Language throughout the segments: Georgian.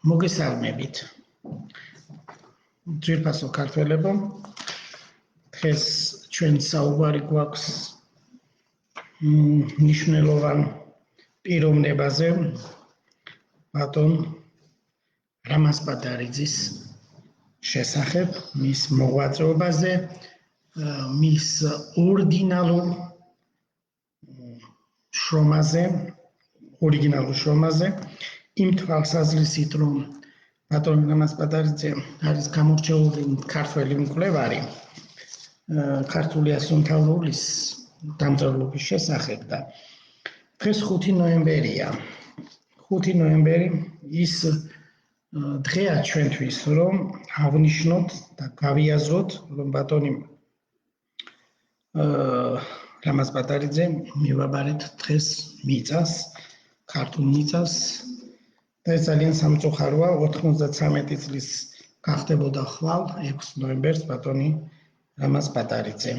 მოგესალმებით. ძვირფასო ქართველებო, დღეს ჩვენ საუბარი გვაქვს მნიშვნელოვან პიროვნებაზე, ბატონ რამაზ პატარიძის შესახებ, მის მოღვაწეობაზე, მის ორიგინალურ შრომაზე, იმ თვალსაზრისით, რომ ბატონ რამაზ პატარიძე არის გამორჩეული ქართველი მკვლევარი ქართული ასომთავრულის დამწერლობის შესახებ და დღეს 5 ნოემბერია. 5 ნოემბერი ის დღეა ჩვენთვის, რომ აღნიშნოთ და გავიაზროთ, რომ ბატონი რამაზ პატარიძე მივაბარეთ დღეს მიწას, ქართულ მიწას და ეს ძალიან სამწუხაროა, 93 წლის გახდებოდა ხვალ 6 ნოემბერს ბატონი რამაზ პატარიძე.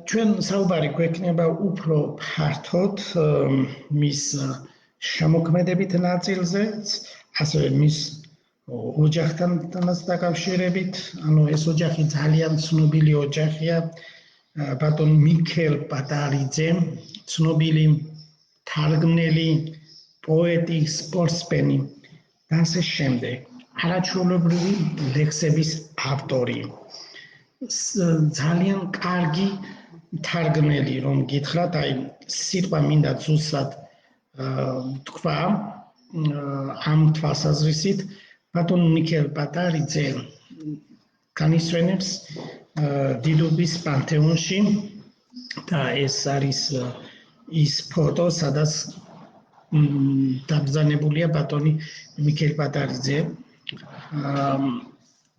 ჩვენ საუბარი გვექნება უფრო ფართოდ მის შემოქმედებით ნაწილზეც, ასევე მის ოჯახთანაც დაკავშირებით, ანუ ეს ოჯახი ძალიან ცნობილი ოჯახია, ბატონ მიქელ პატარიძე, ცნობილი თარგმნელი, პოეტი, სპორტსმენი და ასე შემდეგ. არაჩვეულებრივი ლექსების ავტორი. ძალიან კარგი თარგმნელი, რომ გითხრათ, აი სიტყვა მინდა ზუსტად თქვა ამ თვალსაზრისით, ბატონ მიქელ პატარიძე განისვენებს დიდუბის პანთეონში და ეს არის ის ფოტო, სადაც დაბრძანებულია ბატონი მიქელ პატარიძე.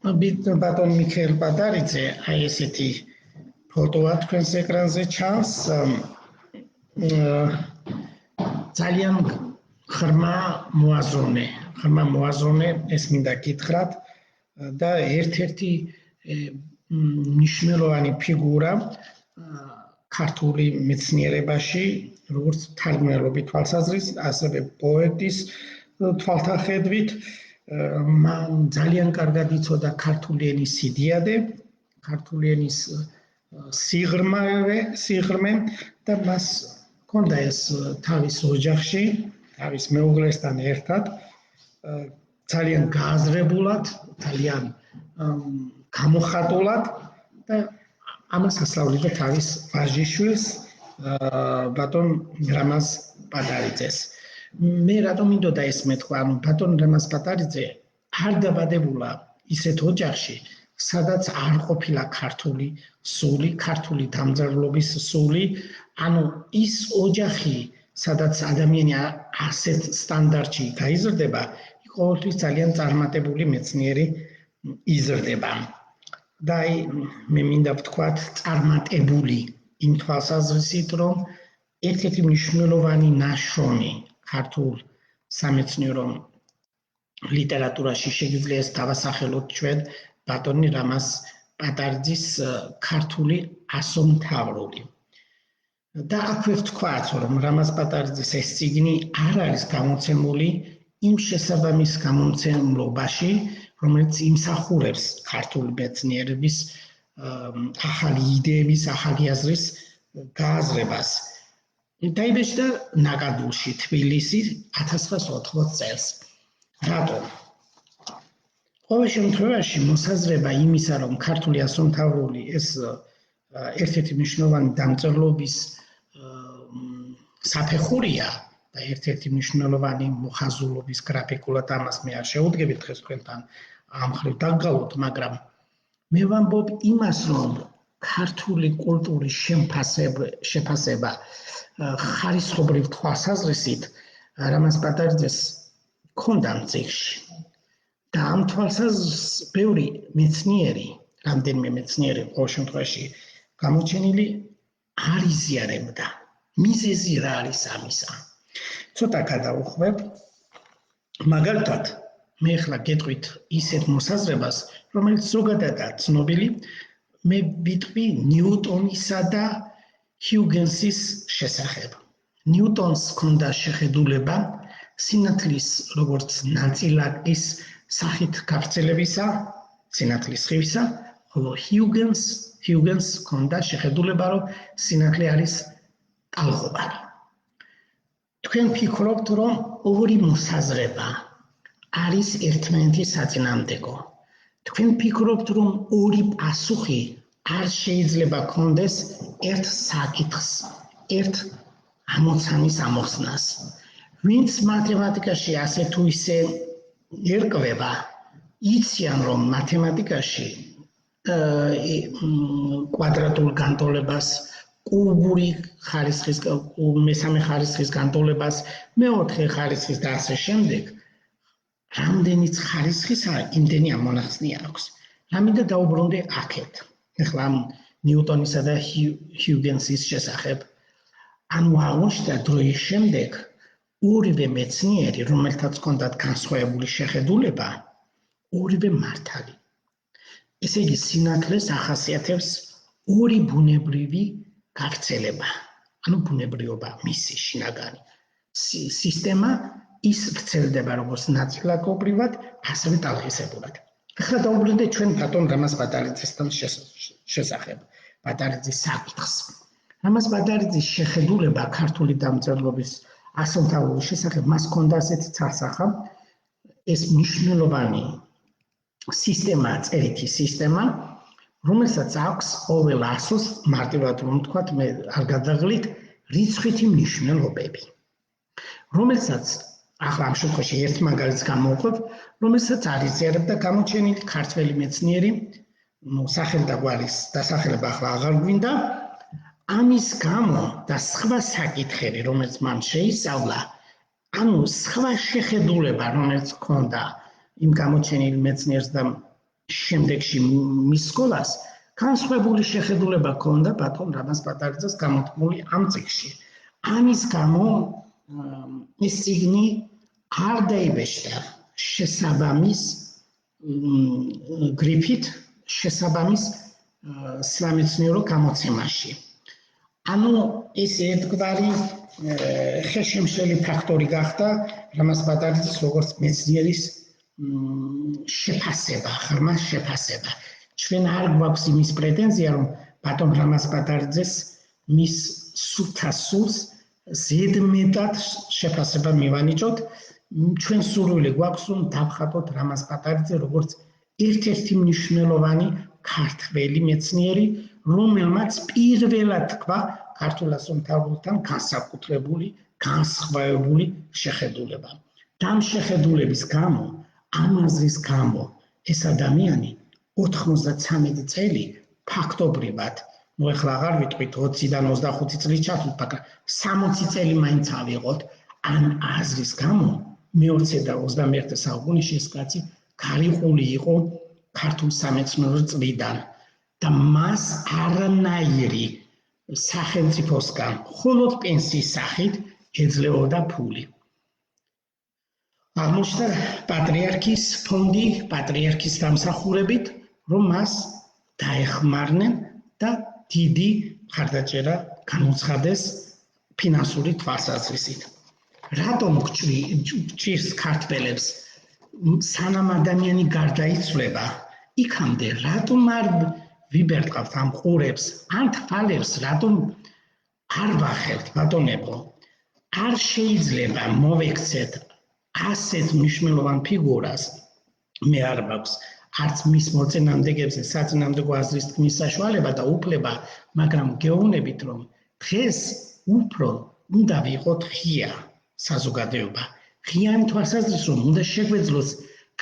ბატონ მიქელ პატარიძე, აი ესეთი ფოტოა თქვენს ეკრანზე ჩანს. ძალიან ღრმა მოაზროვნე, ეს მინდა გითხრათ და ერთ-ერთი მნიშვნელოვანი ფიგურა ქართული მეცნიერებაში, როგორც თარგმნელობის თვალსაზრისით, ასევე პოეტის თვალთახედვით. მან ძალიან კარგად იცოდა ქართული ენის სიდიადე, ქართული ენის სიღრმე და მას ჰქონდა ეს თავის ოჯახში, თავის მეუღლესთან ერთად, ძალიან გააზრებულად, ძალიან გამოხატულად და ამას ასწავლიდა თავის ვაჟიშვილს, ბატონ რამაზ პატარიძეს. მე რატომ მინდოდა ეს მეთქვა, ანუ ბატონ რამაზ პატარიძე არ დაბადებულა ისეთ ოჯახში, სადაც არ ყოფილა ქართული სული, ქართული დამწერლობის სული, ანუ ის ოჯახი, სადაც ადამიანი ასეთ სტანდარტში გაიზრდება, ყოველთვის ძალიან წარმატებული მეცნიერი იზრდება. და აი მე მინდა ვთქვათ, წარმატებული იმ თვალსაზრისით, რომ ერთ-ერთი მნიშვნელოვანი ნაშრომი ქართულ სამეცნიერო ლიტერატურაში შეგვიძლია ეს დავასახელოთ ჩვენ ბატონი რამაზ პატარიძის ქართული ასომთავრული. და აქვე ვთქვათ, რომ რამაზ პატარიძის ეს წიგნი არ არის გამოცემული იმ შესაბამის გამომცემლობაში, რომელიც იმსახურებს ქართული მეცნიერების ახალი იდეების, ახალი აზრის გააზრებას. დაიბეჭდა ნაკადულში, თბილისი 1980 წელს. რატომ? ყოველ შემთხვევაში მოსაზრება იმისა, რომ ქართული ასომთავრული ეს ერთ-ერთი მნიშვნელოვანი დამწერლობის საფეხურია და ერთ-ერთი მნიშვნელოვანი მოხაზულობის გრაფიკულად ამას მე არ შეუდგებით დღეს თქვენთან ამ მხრივ დაგგალოთ, მაგრამ მე ვამბობ იმას, რომ ქართული კულტურის შეფასება ხარისხობრივ თვალსაზრისით რამაზ პატარიძეს ჰქონდა მწიგში. და ამ თვალსაზრისით ბევრი მეცნიერი, რამდენიმე მეცნიერი ყოველ შემთხვევაში გამოჩენილი არ იზიარებდა. მიზეზი რა არის ამისა? ცოტა გადავუხვებ. მაგალითად, მე ახლა გეტყვით ისეთ მოსაზრებას, რომელიც ზოგადადაა ცნობილი, მე ვიტყვი ნიუტონისა და ჰიუგენსის შესახებ. ნიუტონს ჰქონდა შეხედულება სინათლის როგორც ნაწილაკის სახით გავრცელებისა, სინათლის სხივისა, ხოლო ჰიუგენს ჰქონდა შეხედულება, რომ სინათლე არის ტალღობანი. თქვენ ფიქრობთ, რომ ორი მოსაზრება არის ერთმანეთის საწინააღმდეგო. თქვენ ფიქრობთ, რომ ორი პასუხი არ შეიძლება გქონდეს ერთ საკითხს, ერთ ამოცანის ამოხსნას. ვინც მათემატიკაში ასე თუ ისე ერკვება, იციან, რომ მათემატიკაში კვადრატულ განტოლებას, კუბური ხარისხის, მესამე ხარისხის განტოლებას, მეოთხე ხარისხის და ასე შემდეგ, რამდენიც ხარისხისა, იმდენი ამონახსნი აქვს. რამინდა დაუბრუნდე აქეთ. ეხლა ნიუტონისა და ჰიუგენსის შესახებ. ანუ აღმოჩნდა დროის შემდეგ ორივე მეცნიერი, რომელთაც ჰქონდათ განსხვავებული შეხედულება, ორივე მართალი. ესე იგი, სინათლეს ახასიათებს ორი ბუნებრივი გავრცელება, ანუ ბუნებრიობა, მისი შინაგანი. სისტემა ის ვრცელდება როგორც ნაწილაკობრივად, ასევე ტალღისებურად. ახლა დაუბრუნდეთ ჩვენ ბატონ რამაზ ბატარიძესთან შესახებ, ბატარიძის საკითხს. რამაზ ბატარიძის შეხედულება ქართული დამწერლობის ასომთავრულის შესახებ მას ჰქონდა ასეთი ცალსახა, ეს მნიშვნელოვანი სისტემა, წერითი სისტემა, რომელსაც აქვს ყოველ ასოს, მარტივად რომ ვთქვათ, მე არ გადაღლით, რიცხვითი მნიშვნელობები. რომელსაც ახლა ამ შემთხვევაში ერთ მაგალითს გამოვყვებ, რომელსაც არიზიარებდა გამოჩენილი ქართველი მეცნიერი, სახელი და გვარის დასახელება ახლა აღარ გვინდა, ამის გამო და სხვა საკითხები, რომელიც მან შეისწავლა, ანუ სხვა შეხედულება, რომელიც ჰქონდა იმ გამოჩენილ მეცნიერს და შემდეგში მის სკოლას, განსხვავებული შეხედულება ჰქონდა ბატონ რამაზ ბატარიძეს გამოთქმული ამ წიგნში. ამის გამო ეს წიგნი არ დაიბეჭდა შესაბამის გრიფით, შესაბამის სამეცნიერო გამოცემაში. ანუ ეს ერთგვარი ხელშემშლელი ფაქტორი გახდა რამაზ ბატარიძის როგორც მეცნიერის შეფასება, ღრმა შეფასება. ჩვენ არ გვაქვს იმის პრეტენზია, რომ ბატონ რამაზ ბატარიძეს მის სულს ზედმეტად შეფასება მივანიჭოთ. ჩვენ სურვილი გვაქვს, რომ დავხატოთ რამაზ ბატარიძე როგორც ერთ-ერთი მნიშვნელოვანი ქართველი მეცნიერი, რომელმაც პირველად თქვა ქართულ ასომთავრულთან განსაკუთრებული, განსხვავებული შეხედულება. და ამ შეხედულების გამო, ამ აზრის გამო, ეს ადამიანი 93 წელი ფაქტობრივად, ну ეხლა აღარ ვიტყვით 20-დან 25 წლის ჩათვლით, მაგრამ 60 წელი მაინც ავიღოთ, ამ აზრის გამო მე-20 და 21 საუკუნეში ეს კაცი გარიყული იყო ქართულ სამეცნიერო წრიდან და მას არანაირი სახელმწიფოსგან, მხოლოდ პენსიის სახით ეძლეოდა ფული. აღმოჩნდა პატრიარქის ფონდი, პატრიარქის დამსახურებით, რომ მას დაეხმარნენ და დიდი მხარდაჭერა განუცხადეს ფინანსური თვალსაზრისით. რატომ გჭირს ქართველებს სანამ ადამიანი გარდაიცვლება, იქამდე რატომ არ ვიბერტყავთ ამ ყურებს, ან თვალებს რატომ არ ვახერთ, ბატონებო? არ შეიძლება მოვექცეთ ასეთ მნიშვნელოვან ფიგურას, მე არ მაქვს არც მის მოწინააღმდეგეებზე საწინააღმდეგო აზრის თქმის საშუალება და უფლება, მაგრამ გეუბნებით, რომ დღეს უფრო უნდა ვიყოთ ღია საზოგადოება. ღიანი თვალსაზრისით, რომ უნდა შეგვეძლოს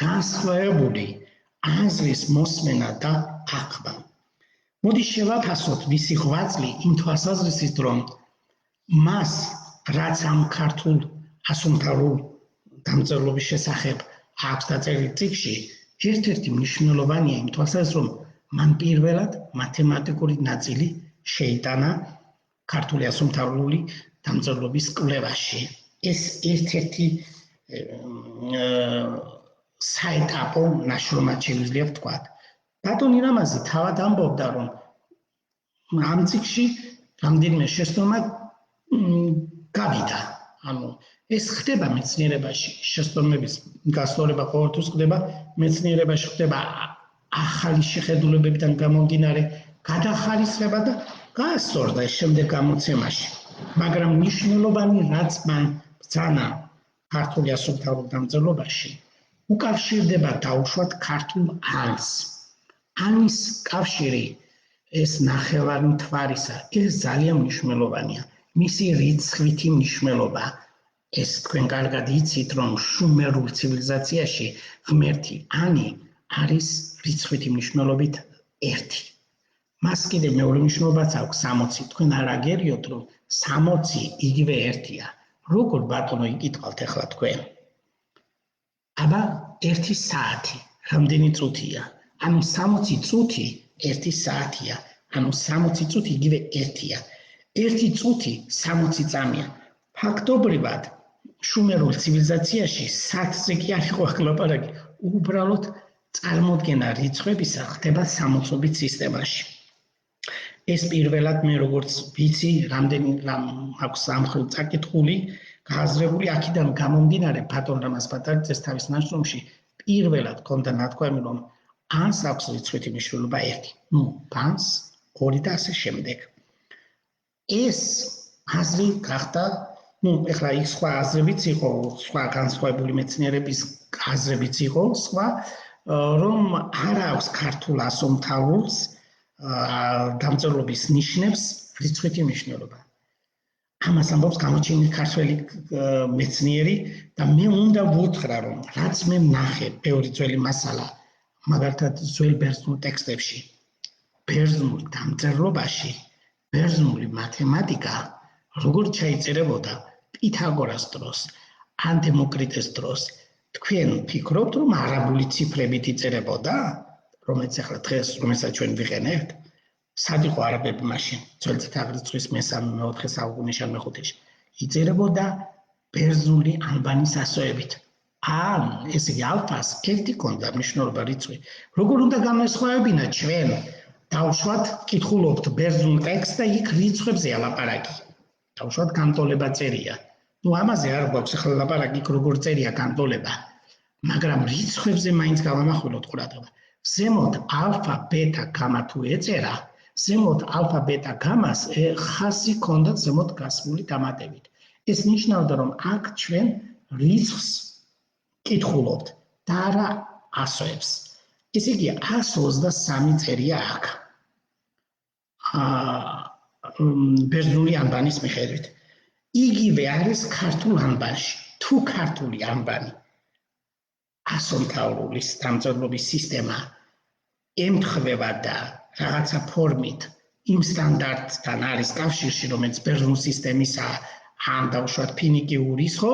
განსხვავებული აზრის მოსმენა და აღქმა. მოდი შევაფასოთ მისი ღვაწლი იმ თვალსაზრისით, რომ მას რაც ამ ქართულ ასომთავრულ დამწერლობის შესახებ აქვს დაწერილი წიგნში, ერთ-ერთი მნიშვნელოვანია იმ თვალსაზრისით, რომ მან პირველად მათემატიკური ნაწილი შეიტანა ქართული ასომთავრული დამწერლობის კვლევაში. ეს ერთ-ერთი საეტაპო ნაშრომად შეგვიძლია ვთქვათ. ბატონი რამაზი თავად ამბობდა, რომ ამ წიგნში რამდენიმე შეცდომა გავიდა. ანუ ეს ხდება მეცნიერებაში, შესწავლების გასწორება ყოველთვის ხდება მეცნიერებაში, ხდება ახალი შეხედულებებიდან გამომდინარე გადახარისება და გაასწორდა შემდეგ გამოცემაში. მაგრამ მნიშვნელოვანი რაც მან ბრძანა ქართული ასომთავრულ დამწერლობაში უკავშირდება დაუშვათ ქართულ ანს. ანის კავშირი ეს ნახევარმთვარისა, ეს ძალიან მნიშვნელოვანია. მისი რიცხვითი მნიშვნელობა. ეს თქვენ კარგად იცით, რომ შუმერულ ცივილიზაციაში ღმერთი ანი არის რიცხვითი მნიშვნელობით 1. მას კიდევ მეორე მნიშვნელობაც აქვს 60. თქვენ არ აგერიოთ, რომ 60 იგივე 1-ია. როგორ ბატონო იკითხავთ ახლა თქვენ? აბა 1 საათი, რამდენი წუთია? ანუ 60 წუთი 1 საათია. ანუ 60 წუთი იგივე 1-ია. 1 წუთი 60 წამია. ფაქტობრივად შუმერულ ცივილიზაციაში სათზე კი არ იყო ლაპარაკი, უბრალოდ წარმოდგენა რიცხვებისა ხდება 60-ობით სისტემაში. ეს პირველად მე როგორც ვიცი, რამდენი რამ აქვს სამხრეთ წაკითხული, გააზრებული, აქედან გამომდინარე ბატონ რამაზ პატარიძეს თავის ნაშრომში პირველად ჰქონდა ნათქვამი, რომ ანს აქვს რიცხვითი მნიშვნელობა 1. ბანს 2 და ასე შემდეგ. ეს აზრი გახდა, ეხლა იქ სხვა აზრებიც იყო, სხვა განსხვავებული მეცნიერების აზრებიც იყო, სხვა, რომ არ აქვს ქართულ ასომთავრულს დამწერლობის ნიშნებს რიცხვითი მნიშვნელობა. ამას ამბობს გამოჩენილი ქართველი მეცნიერი და მე უნდა ვუთხრა, რომ რაც მე ვნახე ბევრი ძველი მასალა, მაგალითად ძველ ბერძნულ ტექსტებში, ბერძნულ დამწერლობაში, ბერძნული მათემატიკა როგორ ჩაიწერებოდა პითაგორას დროს, ან დემოკრიტეს დროს, თქვენ ფიქრობთ, რომ არაბული ციფრებით იწერებოდა, რომელიც ახლა დღეს რომელსაც ჩვენ ვიყენებთ? სად იყო არაბები მაშინ, ძველი წითაღრიცხვის მე-3-4 საუკუნეში ან მე-5-ში? იწერებოდა ბერძნული ანბანის ასოებით. ან ესე იგი ალფას 1 ქონდა მნიშვნელობა რიცხვი. როგორ უნდა განვესხვავებინა ჩვენ? დავუშვათ, კითხულობთ ბერძნულ ტექსტს და იქ რიცხვებზეა ლაპარაკი. დავუშვათ განტოლება წერია. ამაზე არ გვაქვს ახლა ლაპარაკი, იქ როგორ წერია განტოლება. მაგრამ რიცხვებზე მაინც გავამახვილოთ ყურადღება. ზემოთ ალფა, ბეტა, გამა თუ ეწერა, ზემოთ ალფა, ბეტა, გამას ხაზი ქონდათ ზემოთ გასმული დამატებით. ეს ნიშნავდა, რომ აქ ჩვენ რიცხვს კითხულობთ და არა ასოებს. ესე იგი 123 წერია აქ. ბერძნული ანბანის მიხედვით. იგივე არის ქართულ ანბანში. თუ ქართული ანბანი ასომთავრულის დამწერლობის სისტემა ემთხვევა და რაღაცა ფორმით იმ სტანდარტთან არის კავშირში, რომელიც ბერძნულ სისტემისაა, ან დავუშვათ ფინიკიურის, ხო?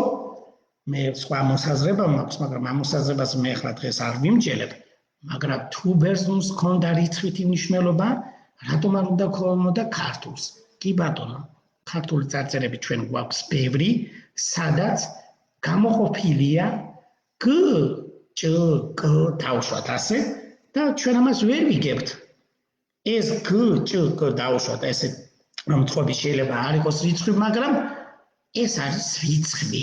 მე სხვა მოსაზრება მაქვს, მაგრამ ამ მოსაზრებას მე ახლა დღეს არ ვიმჯელებ, მაგრამ თუ ბერძნულს ჰქონდა რიცხვითი მნიშვნელობა, რატომ არ უნდა ქონოდა ქართულს? კი ბატონო, ქართული წარწერები ჩვენ გვაქვს ბევრი, სადაც გამოყოფილია გ, ჭ, კ დავუშვათ ასე და ჩვენ ამას ვერ ვიგებთ. ეს გ, ჭ, კ დავუშვათ ესე მომთხოვი შეიძლება არ იყოს რიცხვი, მაგრამ ეს არის რიცხვი,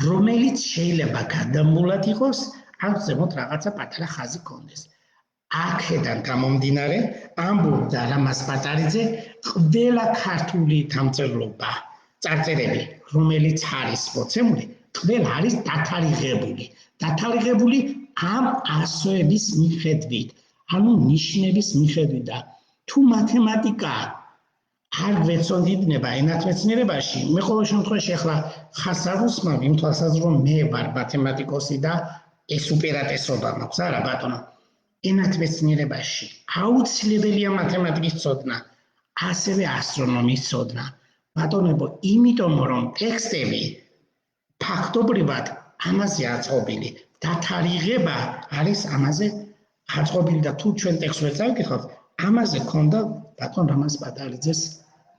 რომელიც შეიძლება გადამულად იყოს, ან ზემოთ რაღაცა პატარა ხაზი ქონდეს. აქედან გამომდინარე, ამბობდა რამაზ პატარიძე, ყველა ქართული დამწერლობა, წარწერები, რომელიც არის მოცემული, ყველა არის დათარიღებული. დათარიღებული ამ ასოების მიხედვით, ანუ ნიშნების მიხედვით და თუ მათემატიკა არ გვეცოდინება ენათმეცნიერებაში, მე ყოველ შემთხვევაში ახლა ხაზს არ უსმავ იმ თვალსაზრისით, რომ მე ვარ მათემატიკოსი და ეს უპირატესობა მაქვს, არა ბატონო. ენათმეცნიერებაში აუცილებელია მათემატიკის ცოდნა, ასევე ასტრონომიის ცოდნა. ბატონებო, იმიტომ რომ ტექსტები ფაქტობრივად ამაზე აწყობილი, დათარიღება არის ამაზე აწყობილი და თუ ჩვენ ტექსტს ვერ წავიკითხავთ, ამაზე ქონდა ბატონ რამაზ პატარიძეს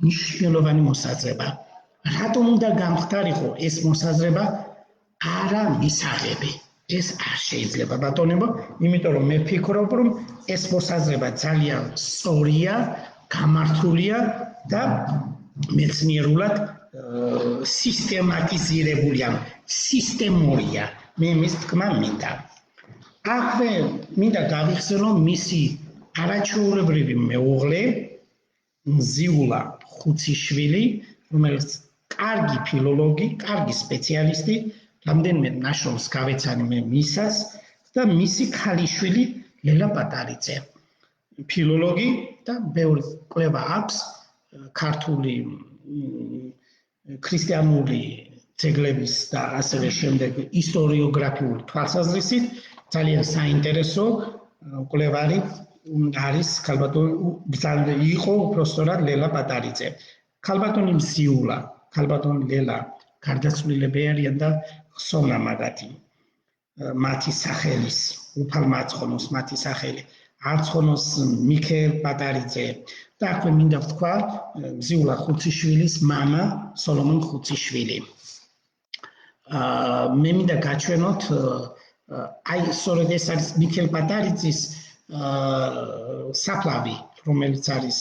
მნიშვნელოვანი მოსაზრება. რატომ უნდა გამختارიყო ეს მოსაზრება? არა მისაღები. ეს არ შეიძლება ბატონებო, იმიტომ რომ მე ვფიქრობ, რომ ეს მოსაზრება ძალიან სწორია, გამართულია და მეცნიერულად სისტემატიზირებული, ანუ სისტემურია. მე მის თქმა მინდა. აქვე მინდა გავიხსენო მისი არაჩვეულებრივი მეუღლე მზიულა ხუციშვილი, რომელიც კარგი ფილოლოგი, კარგი სპეციალისტი, რამდენიმე ნაშრომს გავეცანი მე მისას და მისი ქალიშვილი ლელა პატარიძე. ფილოლოგი და ბევრი კვლევა აქვს ქართული ქრისტიანული ძეგლების და ასევე შემდეგ ისტორიოგრაფიული თვალსაზრისით ძალიან საინტერესო კვლევარი არის ქალბატონი იყო უпростоრად ლელა პატარიძე. ქალბატონი მზიულა, ქალბატონი ლელა გარდაცვლილები არიან და ხსოვნა მაგათი მათი სახელის უფალმა აცხონოს მათი სახელი აცხონოს მიქეილ პატარიძე და აქვე მინდა ვთქვა მზიულა ხუციშვილის მამა სოლომონ ხუციშვილი. მე მინდა გაჩვენოთ აი სწორედ ეს არის მიქეილ პატარიძის საფლავი, რომელიც არის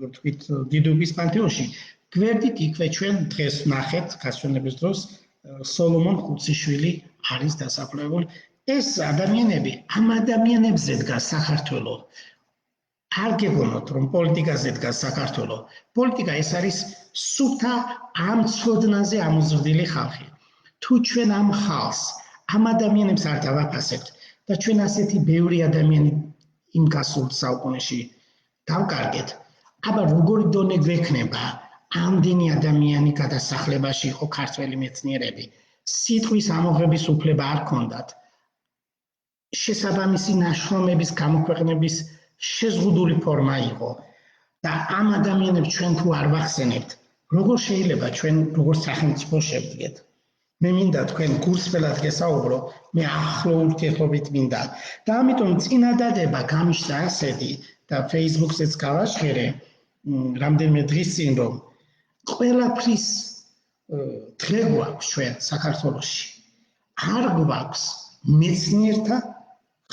ვთქვით დიდუბის პანთეონში. გვერდით იქვე ჩვენ დღეს ვნახეთ გასვენების დროს სოლომონ ხუციშვილი არის დასაფლავებული. ეს ადამიანები ამ ადამიანებზე დგას საქართველო. არ გეგონოთ რომ პოლიტიკაზე დგას საქართველო. პოლიტიკა ეს არის სუფთა ამ ცოდნაზე ამოზრდილი ხალხი. თუ ჩვენ ამ ხალხს, ამ ადამიანებს არ დავაფასებთ და ჩვენ ასეთი ბევრი ადამიანი იმ გასულ საუკუნეში დავკარგეთ, აბა როგორი დონე გვექნება ამდენი ადამიანი გადასახლებაში იყო ქართველი მეცნიერები. სიტყვის ამოღების უფლება არ ჰქონდათ. შესაბამისი ნაშრომების გამოქვეყნების შეზღუდული ფორმა იყო და ამ ადამიანებს ჩვენ თუ არ ვახსენებთ, როგორ შეიძლება ჩვენ როგორც სახელმწიფო შევდგეთ? მე მინდა თქვენ გულსფრად გესაუბრო, მე ახლო ურთიერთობით მინდა და ამიტომ წინადადება გამიშთა ასეთი და Facebook-ზეც გავაშერე რამდენიმე დღის წინ რომ ყველაფრის დღე გვაქვს ჩვენ საქართველოში. არ გვაქვს მეცნიერთა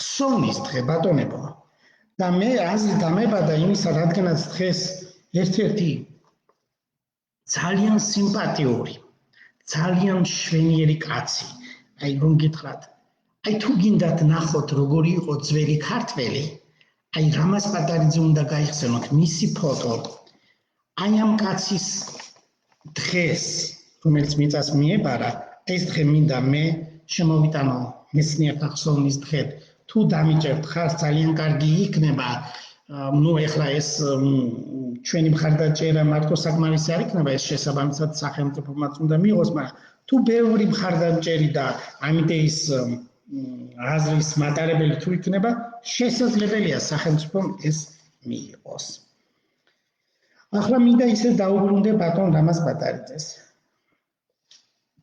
ხსოვნის დღე ბატონებო. და მე აზრი დამებადა იმისა, რადგანაც დღეს ერთ-ერთი ძალიან სიმპათიური, ძალიან შვენიერი კაცი, აი რომ გითხრათ, აი თუ გინდათ ნახოთ როგორი იყო ძველი ქართველი, აი რამაზ პატარიძე უნდა გაიხსენოთ მისი ფოტო. აი ამ კაცის დღეს, რომელიც მიწას მიებარა, ეს დღე მინდა მე შემოვიტანო მეცნიერთა ხსოვნის დღედ. თუ დამიჭერთ ხარს ძალიან კარგი იქნება. ნუ ეხლა ეს ჩვენი მხარდაჭერა მარტო საკმარისი არ იქნება, ეს შესაბამისად სახელმწიფომაც უნდა მიიღოს, მაგრამ თუ ბევრი მხარდამჭერი და ამიტეის აზრის მატარებელი თუ იქნება, შესაძლებელია სახელმწიფომ ეს მიიღოს. ახლა მინდა ისე დაუბრუნდე ბატონ რამაზ პატარიძეს.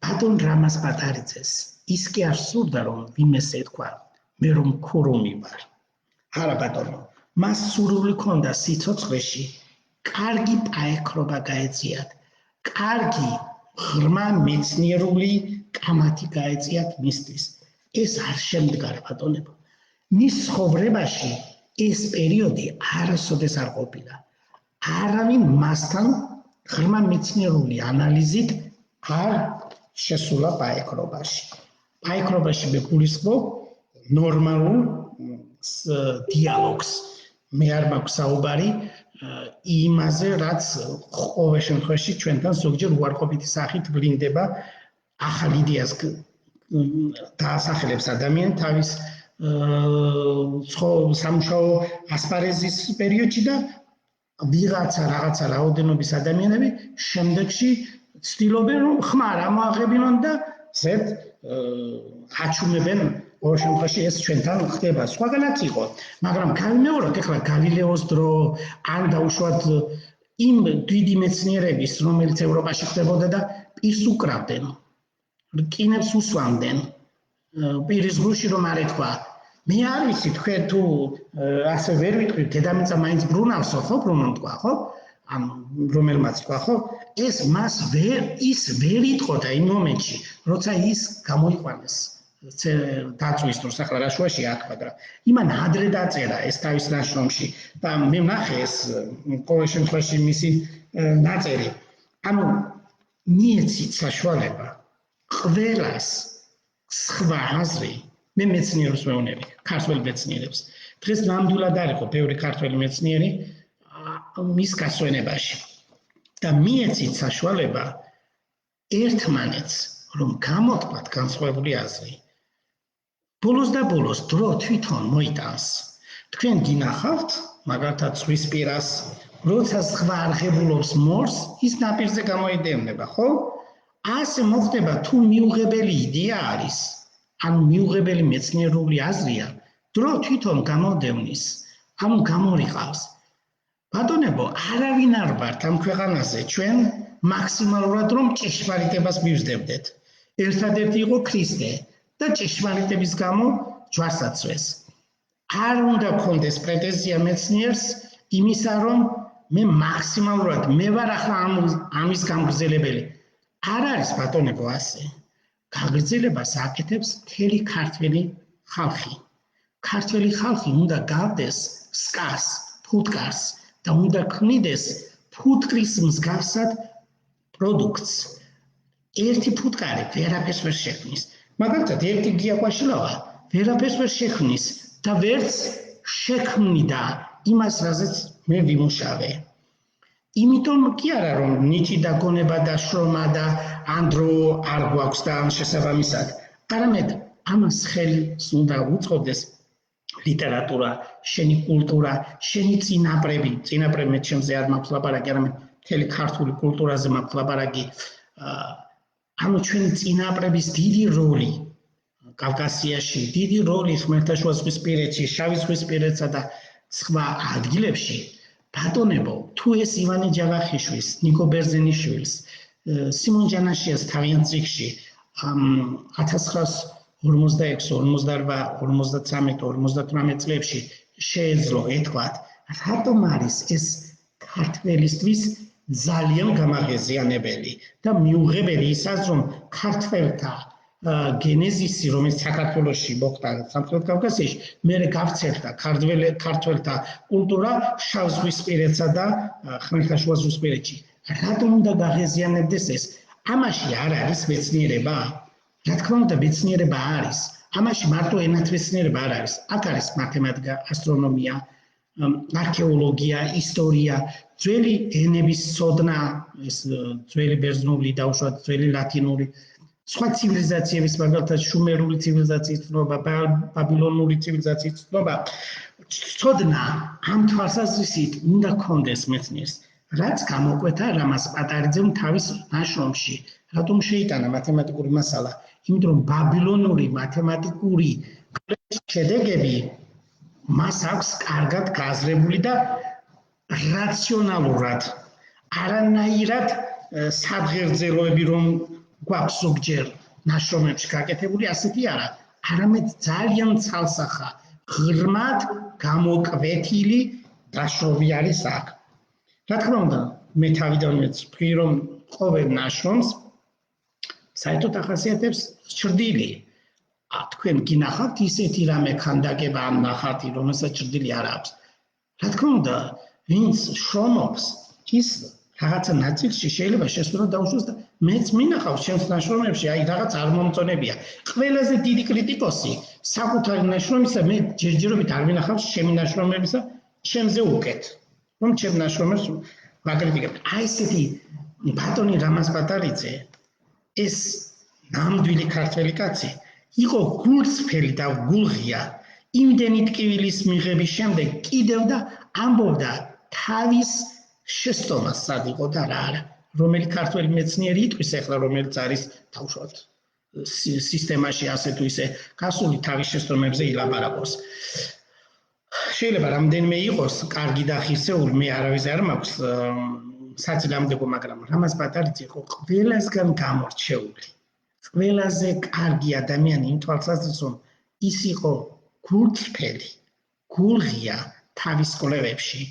ბატონ რამაზ პატარიძეს ის კი არ სურდა რომ ვინმეს ეთქვა მე რომ ქურუმი ვარ. არა ბატონო, მას სურვილი ჰქონდა სიცოცხლეში კარგი პაექრობა გაეწიათ, კარგი ღრმა მეცნიერული კამათი გაეწიათ მისთვის. ეს არ შემდგარ ბატონებო. მის ცხოვრებაში ეს პერიოდი არასოდეს არ ყოფილა. არავინ მასთან ღრმა მეცნიერული ანალიზით არ შესულა პაექრობაში. პაექრობაში მე გულისხმობ ნორმალურ დიალოგს. მე არ მაქვს საუბარი იმაზე, რაც ყოველ შემთხვევაში ჩვენთან ზოგჯერ უარყოფითი სახით ვლინდება ახალ იდეას დაასახელებს ადამიანი თავის სამუშაო ასპარეზის პერიოდში და რაღაცა რაოდენობის ადამიანები შემდეგში ცდილობენ რომ ხმარ ამოაღებინონ და ზედ აჩუმებენ ყოველ შემთხვევაში ეს ჩვენთან ხდება. სხვაგანაც იყო, მაგრამ გავიმეოროთ ეხლა გალილეოს დრო ან დაუშვათ იმ დიდი მეცნიერების, რომელიც ევროპაში ხდებოდა და პირს უკრავდნენ, რკინებს უსვამდნენ, პირის ღრუში რომ არ ეთქვა. მე არ ვიცი თქვენ თუ ასე ვერ ვიტყვით, დედამიწა მაინც ბრუნავსო, ხო, ბრუნავ თქვა, ხო? ან რომელმაც თქვა, ხო? ეს მას ის ვერ იტყოდა იმ მომენტში, როცა ის გამოიყვანეს დაწვის დროს ახლა რა შუაში აქ, მაგრამ იმან ადრე დაწერა ეს თავის ნაშრომში და მე ვნახე ეს ყოველ შემთხვევაში მისი ნაწერი. ანუ მიეცით საშუალება ყველას სხვა აზრი მე მეცნიერებს მეუბნები, ქართველ მეცნიერებს. დღეს ნამდვილად არ იყო ბევრი ქართველი მეცნიერი მის გასვენებაში. და მიეცით საშუალება ერთმანეთს რომ გამოთქვათ განსხვავებული აზრი. ბოლოს და ბოლოს დრო თვითონ მოიტანს. თქვენ გინახავთ, მაგალითად ზღვისპირას, როცა სხვა არღებულობს მორს, ის ნაპირზე გამოიდევნება, ხო? ასე მოხდება თუ მიუღებელი იდეა არის, ანუ მიუღებელი მეცნიერული აზრია, დრო თვითონ გამოდევნის, ანუ გამორიყავს. ბატონებო, არავინ არ ვართ ამ ქვეყანაზე ჩვენ მაქსიმალურად რომ ჭეშმარიტებას მივსდებდეთ. ერთადერთი იყო ქრისტე და ჭეშმარიტების გამო ჯვარსაცვეს. არ უნდა გქონდეს პრეტენზია მეცნიერს იმისა, რომ მე მაქსიმალურად მე ვარ ახლა ამის გამგრძელებელი. არ არის ბატონებო ასე. გაგრძელებას აკეთებს მთელი ქართველი ხალხი. ქართველი ხალხი უნდა გავდეს სკას, ფუტკარს და უნდა ქმნიდეს ფუტკრის მსგავსად პროდუქტს. ერთი ფუტკარი ვერაფერს ვერ შექმნის. მაგალითად, ერთი გიაყვაშილავა ვერაფერს ვერ შექმნის და ვერც შექმნიდა იმას, რაზეც მე ვიმუშავე. იმიტომ კი არა, რომ ნიჭი და გონება და შრომა და ანდრო არ გვაქვს და ამ შესაბამისად, არამედ ამას ხელს უნდა უწყობდეს ლიტერატურა, შენი კულტურა, შენი წინაპრები, წინაპრები მე ჩემზე არ მაქვს ლაპარაკი, არამედ მთელი ქართული კულტურაზე მაქვს ლაპარაკი. ანუ ჩვენი წინაპრების დიდი როლი კავკასიაში, დიდი როლი ხმელთაშუა ზღვისპირეთში, შავი ზღვისპირეთსა და სხვა ადგილებში. ბატონებო, თუ ეს ივანე ჯავახიშვილს, ნიკო ბერძენიშვილს, სიმონ ჯანაშიას თავიანთ წიგნში 1946, 48, 53, 58 წლებში შეეძლო ეთქვათ, რატომ არის ეს ქართველისთვის ძალიან გამაღიზიანებელი და მიუღებელი ისაც, რომ ქართველთა გენეზისი, რომელიც საქართველოში მოხდა სამხრეთ კავკასიაში, მერე გავრცელდა ქართველთა კულტურა შავ ზღვისპირეთსა და ხმელთაშუა ზღვისპირეთში. რატომ უნდა გაღიზიანებდეს ეს? ამაში არ არის მეცნიერება? რა თქმა უნდა, მეცნიერება არის. ამაში მარტო ენათმეცნიერება არ არის. აქ არის მათემატიკა, ასტრონომია, არქეოლოგია, ისტორია, ძველი ენების ცოდნა, ეს ძველი ბერძნული, დაუშვათ ძველი ლათინური, სხვა ცივილიზაციების, მაგალითად შუმერული ცივილიზაციის ცნობა, ბაბილონური ცივილიზაციის ცნობა, ცოდნა ამ თვალსაზრისით უნდა გქონდეს მეცნიერს. რაც გამოკვეთა რამაზ პატარიძემ თავის ნაშრომში, რატომ შეიტანა მათემატიკური მასალა? იმიტომ რომ ბაბილონური მათემატიკური შედეგები მას აქვს კარგად გააზრებული და რაციონალურად, არანაირად სადღერძელოები რომ გვაქვს ზოგჯერ ნაშრომებში გაკეთებული, ასეთი არა, არამედ ძალიან ცალსახა, ღრმად გამოკვეთილი ნაშრომი არის აქ. რა თქმა უნდა, მე თავიდანვე ვთქვი, რომ ყოველ ნაშრომს საერთოდ ახასიათებს ჭრდილი. თქვენ გინახავთ ისეთი რამე ქანდაკება ამ ნახატი, რომელსაც ჭრდილი არ აქვს. რა თქმა უნდა, ვინც შრომობს, ის რაღაცა ნაწილში შეიძლება შესურვად დაუშვას და მეც მინახავს ჩემს ნაშრომებში, აი რაღაც არ მომწონებია. ყველაზე დიდი კრიტიკოსი საკუთარი ნაშრომისა მე ჯერჯერობით არ მინახავს ჩემი ნაშრომებისა, ჩემზე უკეთ. რომ ჩემ ნაშრომებს ვაკრიტიკებ. აი ესეთი ბატონი რამაზ პატარიძე, ეს ნამდვილი ქართველი კაცი, იყო გულწრფელი და გულღია. იმდენი ტკივილის მიღების შემდეგ კიდევ და ამბობდა თავის შესწომას სად იყო და რა არა. რომელი ქართველი მეცნიერი იტყვის ახლა, რომელიც არის თავშოთ სისტემაში ასე თუ ისე გასული თავის შესწომებზე ილაპარაკოს. შეიძლება რამდენიმე იყოს კარგი და ხირცეული, მე არავის არ მაქვს საწინააღმდეგო, მაგრამ რამაზ პატარიძე იყო ყველასგან გამორჩეული. ყველაზე კარგი ადამიანი იმ თვალსაზრისით, რომ ის იყო გულწრფელი, გულღია თავის კვლევებში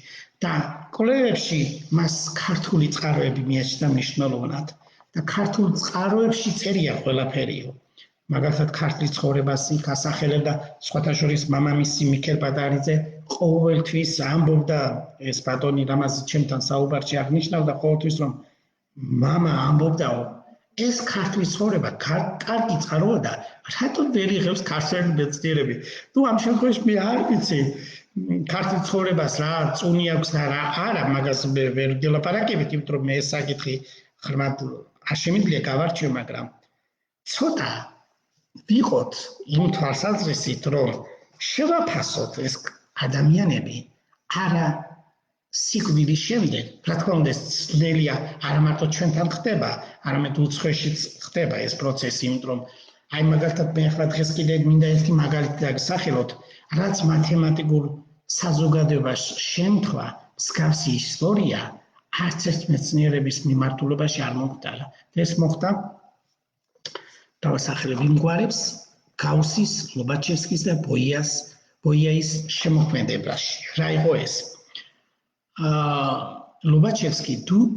და კვლევებში მას ქართული წყაროები მიაჩნდა მნიშვნელოვნად და ქართულ წყაროებში წერია ყველაფერიო. მაგალითად ქართლის ცხოვრებას იქ ასახელებდა, სხვათა შორის მამამისი მიქელ პატარიძე ყოველთვის ამბობდა, ეს ბატონი რამაზ ჩემთან საუბარში აღნიშნავდა ყოველთვის, რომ მამა ამბობდაო ეს ქართლის ცხოვრება კარგი წყაროა და რატომ ვერ იღებს ქართველი მეცნიერები თუ ამ შემთხვევაში მე არ ვიცი ქართლის ცხოვრებას რა წუნი აქვს და რა არა მაგას ვერ გელაპარაკებით იმიტომ რომ მე ეს საკითხი ხმად არ შემიძლია გავარჩიო მაგრამ ცოტა ვიყოთ იმ თვალსაზრისით რომ შევაფასოთ ეს ადამიანები არა სიკვდილის შემდეგ, რა თქმა უნდა, ძნელია არა მარტო ჩვენთან ხდება, არამედ უცხოეთშიც ხდება ეს პროცესი, იმიტომ რომ აი მაგალითად მე ახლა დღეს კიდე მინდა ერთი მაგალითი დაგსახელოთ, რაც მათემატიკურ საზოგადოებაში შემთხვევა მსგავსი ისტორია არც ერთ მეცნიერების მიმართულებაში არ მოხდა. ეს მოხდა დავასახელებ იმ გვარებს გაუსის, ლობაჩევსკის და ბოიაის შემოქმედებაში. რა იყო ეს? ლობაჩევსკი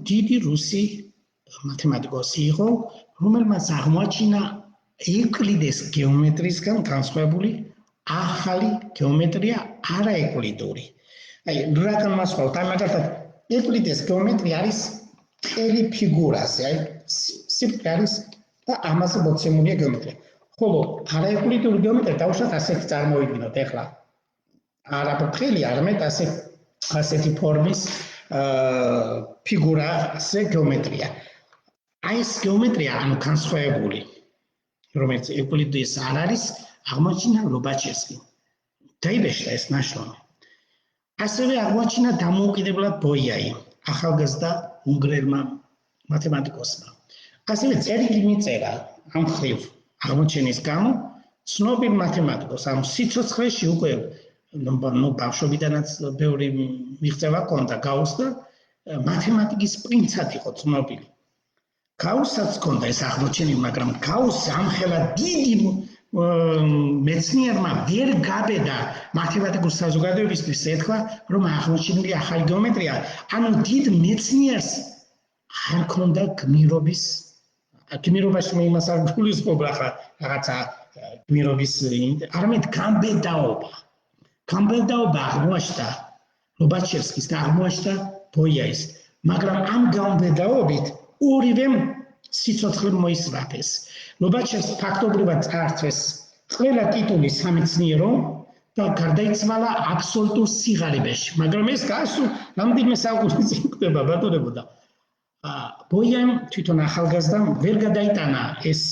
დიდი რუსი მათემატიკოსი იყო, რომელმაც აღმოაჩინა ეუკლიდეს გეომეტრიისგან განსხვავებული ახალი გეომეტრია არაეკვლიდური. აი, რადგან მასვავთ, აი მაგალითად, ეუკლიდეს გეომეტრია არის მთელი ფიგურაზე, აი, სიბრტყე არის და ამაზე მოცემულია გეომეტრია. ხოლო არაეკვლიდური გეომეტრია დაუშვათ ასეთი წარმოვიდგინოთ ახლა. არა ბრტყელი, არამედ ასეთი ფორმის ფიგურაზე გეომეტრია. აი ეს გეომეტრია ანუ განსხვავებული, რომელიც ეკვლიდეს არ არის, აღმოაჩინა ლობაჩევსკი. დაიბეჭდა ეს ნაშრომი. ასევე აღმოაჩინა დამოუკიდებლად ბოიაი, ახალგაზრდა უნგრელმა მათემატიკოსმა. ასევე წერილი მიწერა ამ ხრივ აღმოჩენის გამო ცნობილ მათემატიკოს, ანუ სიცოცხლეში უკვე ბავშვობიდანაც ბევრი მიღწევა ჰქონდა გაუს და მათემატიკის პრინცად იყო ცნობილი. გაუსაც ჰქონდა ეს აღმოჩენილი, მაგრამ გაუსს ამხელა დიდი მეცნიერმა ვერ გაბედა მათემატიკურ საზოგადოებისთვის ეთქვა, რომ აღმოჩენილი ახალი გეომეტრია, ანუ დიდ მეცნიერს არ ჰქონდა გმირობაში მე იმას არ გულისხმობ ახლა რაღაცა გმირობის, არამედ გამბედაობა აღმოაჩნდა ლობაჩევსკის და აღმოაჩნდა ბოიაის, მაგრამ ამ გამბედაობით ორივემ სიცოცხლე მოისწრაფეს. ლობაჩევსკი ფაქტობრივად წაართვეს ყველა ტიტული სამეცნიერო და გარდაიცვალა აბსოლუტურ სიღარიბეში, მაგრამ ეს გასულ რამდენიმე საუკუნის წინ ხდება ბატონებო და ბოიამ თვითონ ახალგაზრდამ ვერ გადაიტანა ეს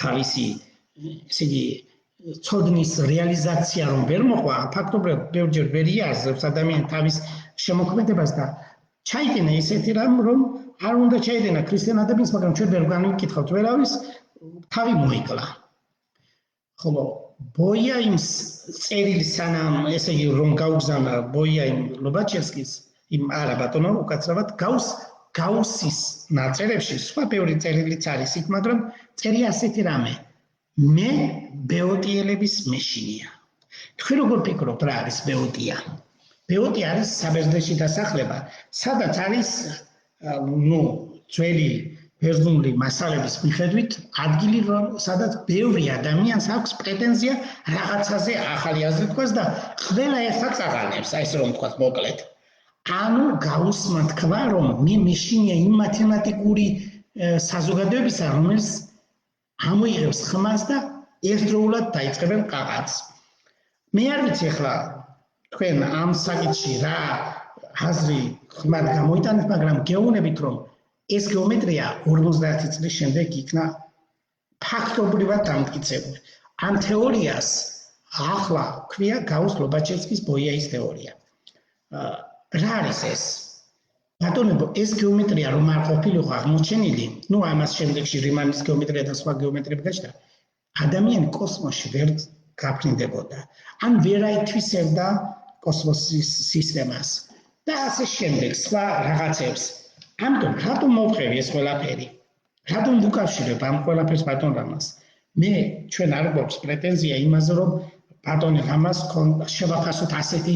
თავისი ესე იგი ცოდნის რეალიზაცია რომ ვერ მოყვა, ფაქტობრივად ბევრჯერ ვერ იაზრებს ადამიანი თავის შემოქმედებას და ჩაიტენა ისეთი რამ, რომ არ უნდა ჩაიტენა ქრისტიან ადამიანს, მაგრამ ჩვენ ვერ განვიკითხავთ ვერავის, თავი მოიკლა. ხოლო ბოიაიმს წერილი სანამ ესე იგი რომ გაუგზავნა ბოიაიმ ლობაჩევსკის იმ არა ბატონო, უკაცრავად გაუსის ნაწერებში სხვა ბევრი წერილიც არის იქ, მაგრამ წერია ასეთი რამე. მე ბეოტიელების მეშინია. თქვენ როგორ ფიქრობთ რა არის ბეოტია? ბეოტია არის საბერძნეთში დასახლება, სადაც არის ძველი ბერძნული მასალების მიხედვით ადგილი, სადაც ბევრი ადამიანს აქვს პრეტენზია რაღაცაზე ახალი აზრი თქვას და ყველა ერთად წაღალნებს, აი ესე რომ თქვა მოკლედ. ანუ გაუსმა თქვა, რომ მე მეშინია იმ მათემატიკური საზოგადოებისა, რომელიც ამოიღებს ხმას და ერთდროულად დაიწყებენ ყაყაც. მე არ ვიცი ახლა თქვენ ამ საკითხში რა აზრი ხმად გამოიტანეთ, მაგრამ გეუბნებით რომ ეს გეომეტრია 50 წლის შემდეგ იქნა ფაქტობრივად დამტკიცებული. ამ თეორიას ახლა ქვია გაუს ლობაჩევსკის ბოიაის თეორია. რა არის ეს? ბატონებო, ეს გეომეტრია რომ არ ყოფილიყო აღმოჩენილი, ამას შემდეგში რიმანის გეომეტრია და სხვა გეომეტრიები გაჩნდა, ადამიანი კოსმოსში ვერ გაფრინდებოდა. ან ვერ აითვისებდა კოსმოსის სისტემას და ასე შემდეგ, სხვა რაღაცებს. ამიტომ რატომ მოვყევი ეს ყველაფერი? რატომ ვუკავშირებ ამ ყველაფერს ბატონ რამას? მე ჩვენ არ გვაქვს პრეტენზია იმაზე, რომ ბატონ რამას შევაფასოთ ასეთი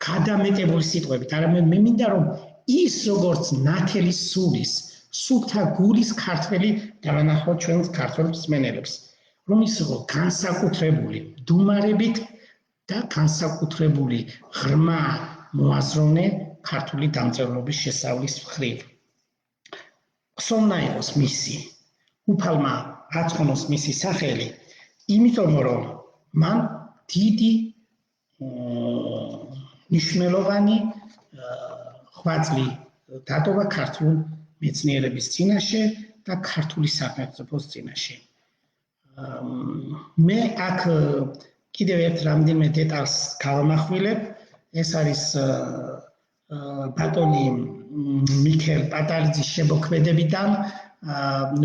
გადამეტებული სიტყვებით, არამედ მე მინდა რომ ის როგორც ნათელი სულის, სულთა გულის ქართველი დავანახოთ ჩვენ ქართველ მსმენელებს, რომ ის იყო განსაკუთრებული დუმარებით და განსაკუთრებული ღრმა მოაზროვნე ქართული დამწერლობის შესწავლის მხრივ. ხსოვნა იყოს მისი, უფალმა აწყონოს მისი სახელი, იმიტომ რომ მან დიდი ნიშნულოვანი ღვაწლი დატოვა ქართულ მეცნიერების წინაშე და ქართული სახელმწიფოს წინაშე. მე აქ კიდევ ერთ რამდენიმე დეტალს გავამახვილებ, ეს არის ბატონი მიქელ პატარიძის შემოქმედებიდან,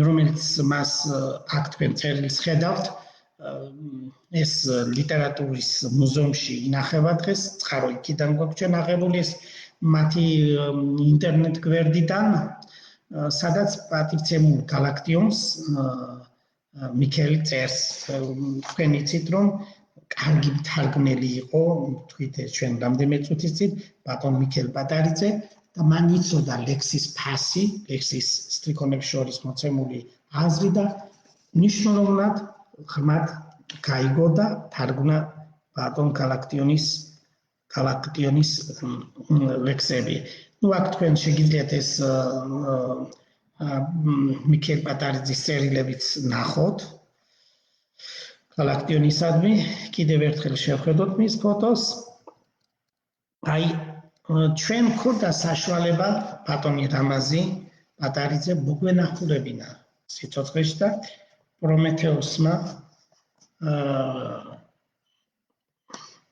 რომელიც მას აქ თქვენ წერილს ხედავთ, ეს ლიტერატურის მუზეუმში ინახება დღეს, წყარო იქიდან გვაქვს ჩვენ აღებული ეს მათი ინტერნეტ გვერდიდან, სადაც პატივცემულ გალაქტიონს მიქელი წერს. თქვენ იცით რომ კარგი მთარგმნელი იყო, თქვით ჩვენ რამდენიმე წუთის წინ ბატონ მიქელ პატარიძე და მან იცოდა ლექსის ფასი, ლექსის სტრიქონებს შორის მოცემული აზრი და ნიშნულოვნად ღრმად გაიგო და თარგმნა ბატონ გალაქტიონის ლექსები. ნუ აქ თქვენ შეგიძლიათ ეს მიქელ პატარიძის წერილებიც ნახოთ. გალაქტიონისადმი კიდევ ერთხელ შევხედოთ მის ფოტოს. აი ჩვენ გვქონდა საშუალება ბატონი რამაზი პატარიძე მოგვენახულებინა სიცოცხლეში და პრომეთეუსმა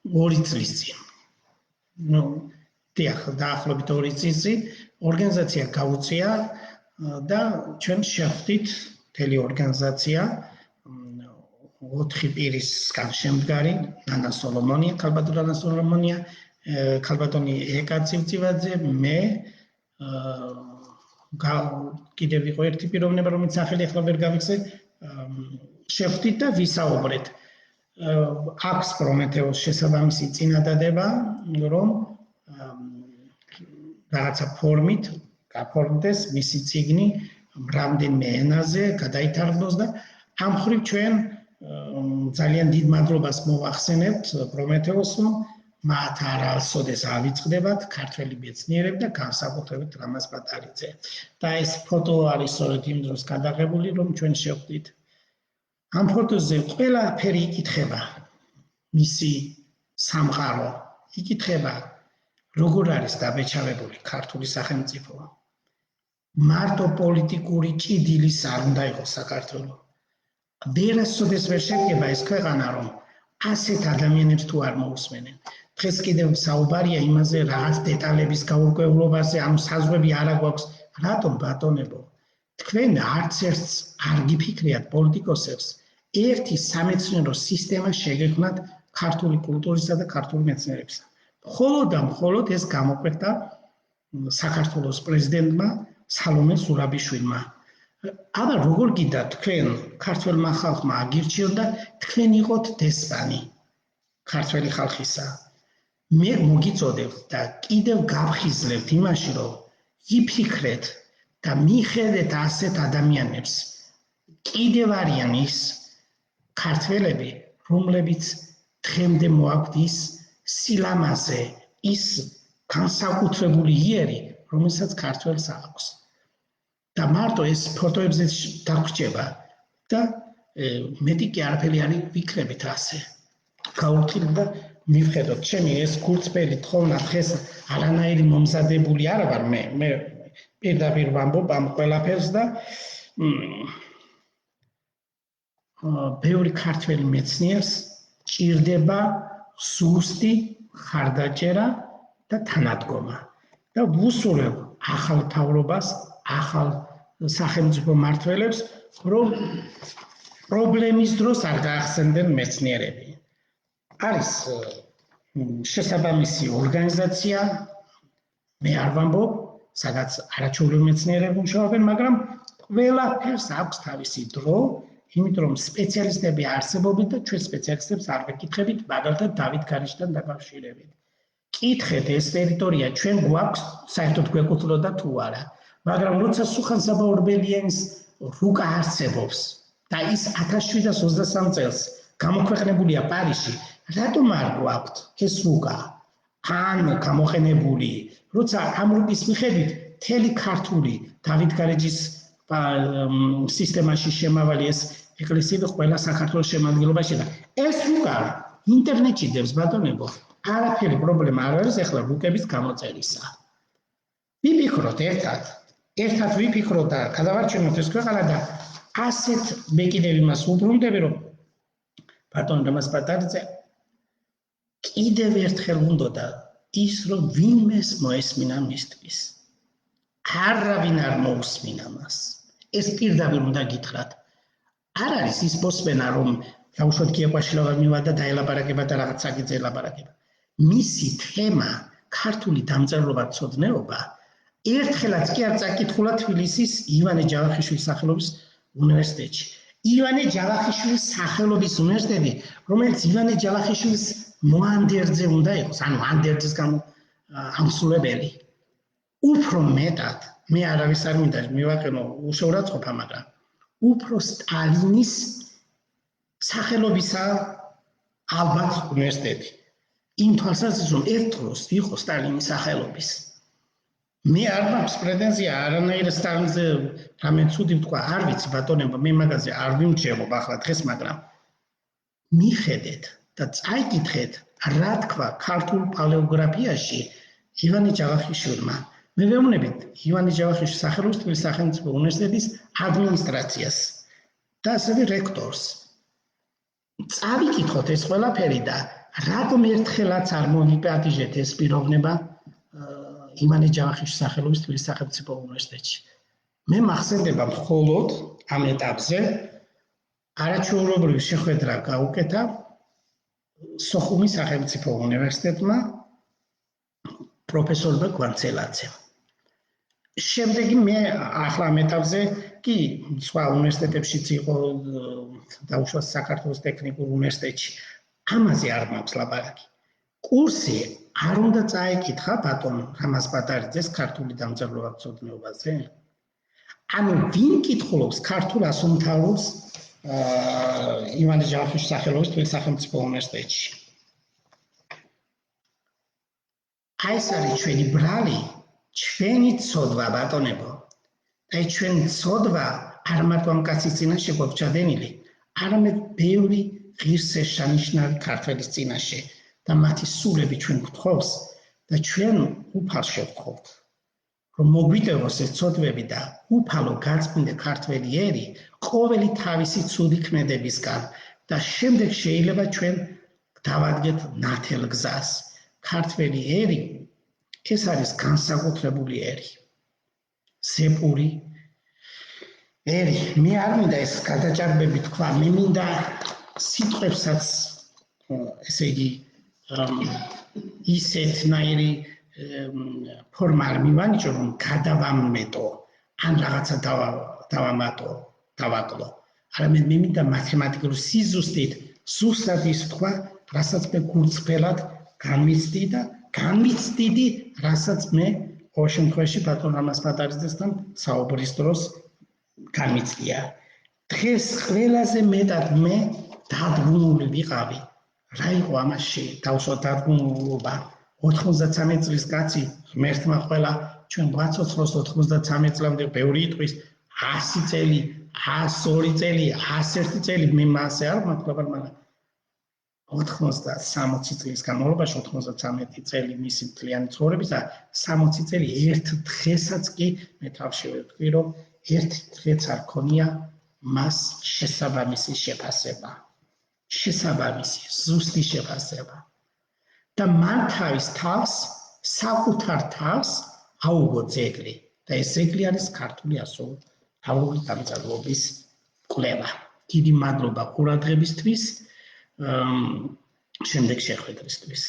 2 წლის წინ. ნუ დაახლოებით 2 წლის წინ ორგანიზაცია გაუწია და ჩვენ შევხვდით მთელი ორგანიზაცია 4 პირისგან შემდგარი ანა სოლომონია, ქალბატონი ანა სოლომონია, ქალბატონი ეკა წივწივაძე, მე კიდევ იყო ერთი პიროვნება, რომელიც სახელი ახლა ვერ გავიხსენ, შევხვდით და ვისაუბრეთ. აქვს პრომეთეუს შესაბამისი წინადადება, რომ რაღაცა ფორმით გაფორმდეს მისი წიგნი რამდენიმე ენაზე, გადაითარგმნოს და ამ მხრივ ჩვენ ძალიან დიდ მადლობას მოვახსენებთ პრომეთეუსმა, მათ არასოდეს ავიწყდებათ ქართველი მეცნიერები და განსაკუთრებით რამაზ პატარიძე. და ეს ფოტო არის სწორედ იმ დროს გადაღებული, რომ ჩვენ შევხვდით. ამ ფოტოზე ყველაფერი იკითხება მისი სამყარო, იკითხება როგორ არის დაბეჭავებული ქართული სახელმწიფო. მარტო პოლიტიკური ჭიდილის არ უნდა იყოს საქართველო. ვერასოდეს ვერ შედგება ეს ქვეყანა, რომ ასეთ ადამიანებს თუ არ მოусმენენ. დღეს კიდევ საუბარია იმაზე, რაღაც დეტალების გაურკვევლობაზე, ანუ საზღვრები არ აქვს. რატომ ბატონებო? თქვენ არც ერთს არ გიფიქრიათ პოლიტიკოსებს, ერთი სამეცნიერო სისტემა შეგექმნათ ქართული კულტურისა და ქართული მეცნიერებისა. მხოლოდ ეს გამოკვეთა საქართველოს პრეზიდენტმა სალომე ზურაბიშვილმა. აბა როგორ გინდა თქვენ ქართველმა ხალხმა აგირჩიონ და თქვენ იყოთ დესპანი ქართველი ხალხისა. მე მოგიწოდებთ და კიდევ გავხიზლებთ იმაში, რომ იფიქრეთ და მიხედეთ ასეთ ადამიანებს. კიდევ არიან ის ქართველები, რომლებიც დღემდე მოაქვთ ის სილამაზე, ის განსაკუთრებული იერი, რომელსაც ქართველს აქვს. და მარტო ეს ფოტოებზე დაგვრჩება და მეტი კი არაფერი არ ვიქნებით ასე. გაურთილებ და მივხედოთ, ჩემი ეს გულწრფელი თხოვნა დღეს არანაირი მომზადებული არ ვარ მე პირდაპირ ვამბობ ამ ყველაფერს და ბევრი ქართველი მეცნიერს ჭირდება ზუსტი ხარდაჭერა და თანადგომა. და ვუსურვებ ახალ მთავრობას, ახალ სახელმწიფო მმართველებს, რომ პრობლემის დროს არ გაახსენდნენ მეცნიერები. არის შესაბამისი ორგანიზაცია, მე არ ვამბობ, სადაც არაჩვეულებრივი მეცნიერები მუშაობენ, მაგრამ ყველაფერს აქვს თავისი დრო, იმიტომ რომ სპეციალისტები არსებობენ და ჩვენ სპეციალისტებს არ ვეკითხებით, მაგალითად დავით ქარიშთან დაკავშირებით. კითხეთ ეს ტერიტორია ჩვენ გვაქვს, საერთოდ გვეკუთვნოდა თუ არა. მაგრამ როცა სუხან-საბა ორბელიანის რუკა არსებობს და ის 1723 წელს გამოქვეყნებულია პარიზში, რატომ არ გვაქვთ ეს რუკა? ან გამოყენებული, როცა ამ რუკის მიხედვით მთელი ქართული დავით გარეჯის სისტემაში შემავალი ეს ეკლესიები ყველა საქართველოს შემადგენლობაში და ეს უკან ინტერნეტში დევს ბატონებო არაფერი პრობლემა არ არის ახლა რუკების გამოწერისა. ვიფიქროთ ერთად ვიფიქროთ და გადავარჩენოთ ეს ქვეყანა და ასეთ მე კიდევ იმას უბრუნდები რომ ბატონ რამაზ პატარძე კიდევ ერთხელ უნდა ის რომ ვინმეს მოესმინა მისთვის. არავინ არ მოусმინა მას. ეს პირდაპირ უნდა გითხრათ. არ არის ის მოსმენა რომ დაუშვათ გიეყვაშილობა მივა და დაელაპარაკება და რაღაც საკითხზე ელაპარაკება. მისი თემა ქართული დამწერლობაცოდნეობა ერთხელაც კი არ წაკითხულა თბილისის ივანე ჯავახიშვილის სახელობის უნივერსიტეტში. ივანე ჯავახიშვილის სახელობის უნივერსიტეტი, რომელიც ივანე ჯავახიშვილის მოანდერძე უნდა იყოს, ანუ ანდერძის ამსულებელი. უფრო მეტად, მე არავის არ მინდა მივაყენო უშეურაცხყოფა, მაგრამ უფრო სტალინის სახელობისა ალბათ უნივერსიტეტი. იმ თვალსაზრისით, რომ ერთ დროს იყო სტალინის სახელობის. მე არ მაქვს პრეტენზია არანაირ სტალინზე რამე ცუდი ვთქვა, არ ვიცი ბატონებო, მე მაგაზე არ ვიმჩნევ ახლა დღეს, მაგრამ მიხედეთ და წაიკითხეთ რა თქვა ქართულ პალეოგრაფიაში ივანე ჯავახიშვილმა. მე ვეუბნებით ივანე ჯავახიშვილის სახელობის თბილისის სახელმწიფო უნივერსიტეტის ადმინისტრაციას და ასევე რექტორს. წავიკითხოთ ეს ყველაფერი და რატომ ერთხელაც არ მომიპატიჟეთ ეს პიროვნება ივანე ჯავახიშვილის სახელობის თბილისის სახელმწიფო უნივერსიტეტში. მე მახსენდება მხოლოდ ამ ეტაპზე არაჩვეულებრივი შეხვედრა გაუკეთა სოხუმის სახელმწიფო უნივერსიტეტმა პროფესორმა გვანცელაძემ. შემდეგი მე ახლა ამ ეტაპზე კი სხვა უნივერსიტეტებშიც იყო დაუშვათ საქართველოს ტექნიკურ უნივერსიტეტში. ამაზე არ მაქვს ლაპარაკი. კურსი არ უნდა წაეკითხა ბატონ რამაზ პატარიძეს ქართული დამწერლობაცოდნეობაზე? ანუ ვინ კითხულობს ქართულ ასომთავროს ივანე ჯავახიშვილის სახელობის თბილისის სახელმწიფო უნივერსიტეტში? აი ეს არის ჩვენი ბრალი, ჩვენი ცოდვა ბატონებო. აი ჩვენი ცოდვა არ მარტო ამ კაცის წინაშე გვაქვს ჩადენილი, არამედ ბევრი ღირსშესანიშნავი ქართველის წინაშე და მათი სულები ჩვენ გვთხოვს და ჩვენ უფალს შევთხოვთ, რომ მოგვიტევოს ეს ცოდვები და უფალო გაწმინდა ქართველი ერი ყოველი თავისი ცუდი ქმედებისგან და შემდეგ შეიძლება ჩვენ დავადგეთ ნათელ გზას. ქართველი ერი ეს არის განსაკუთრებული ერი. ზეპური ერი, მე არ მინდა ეს გადაჭარბები თქვა, მე მინდა სიტყვებსაც ესე იგი ისეთნაირი ფორმა არ მივანიჭო, რომ გადავამეტო, ან რაღაცა დავაკლო. არამედ მე მინდა მათემატიკური სიზუსტით ზუსტად ის თქვა, რასაც მე გულწრფელად განვიცდიდი, რასაც მე ყოველ შემთხვევაში ბატონ რამაზ პატარიძესთან საუბრის დროს განვიცდია. დღეს ყველაზე მეტად მე დადგმული ვიყავი. რა იყო ამაში დავსვათ დადგმულობა? 93 წლის კაცი ღმერთმა ყველა ჩვენ გვაცოცხლოს 93 წლამდე ბევრი იტყვის 100 წელი, 102 წელი, 101 წელი მე მასე არ მაქვს, მაგრამ 90-60 წლის განმავლობაში 93 წელი მისი მთლიანი ცხოვრების და 60 წელი ერთ დღესაც კი მე თავში ვეთქვი, რომ ერთ დღეც არ ქონია მას შესაბამისი შეფასება. შესაბამისი, ზუსტი შეფასება. და მან თავის თავს, საკუთარ თავს აუგო ძეგლი. და ეს ძეგლი არის ქართული ასომთავრული დამწერლობის კვლევა. დიდი მადლობა ყურადღებისთვის, შემდეგ შეხვედრისთვის.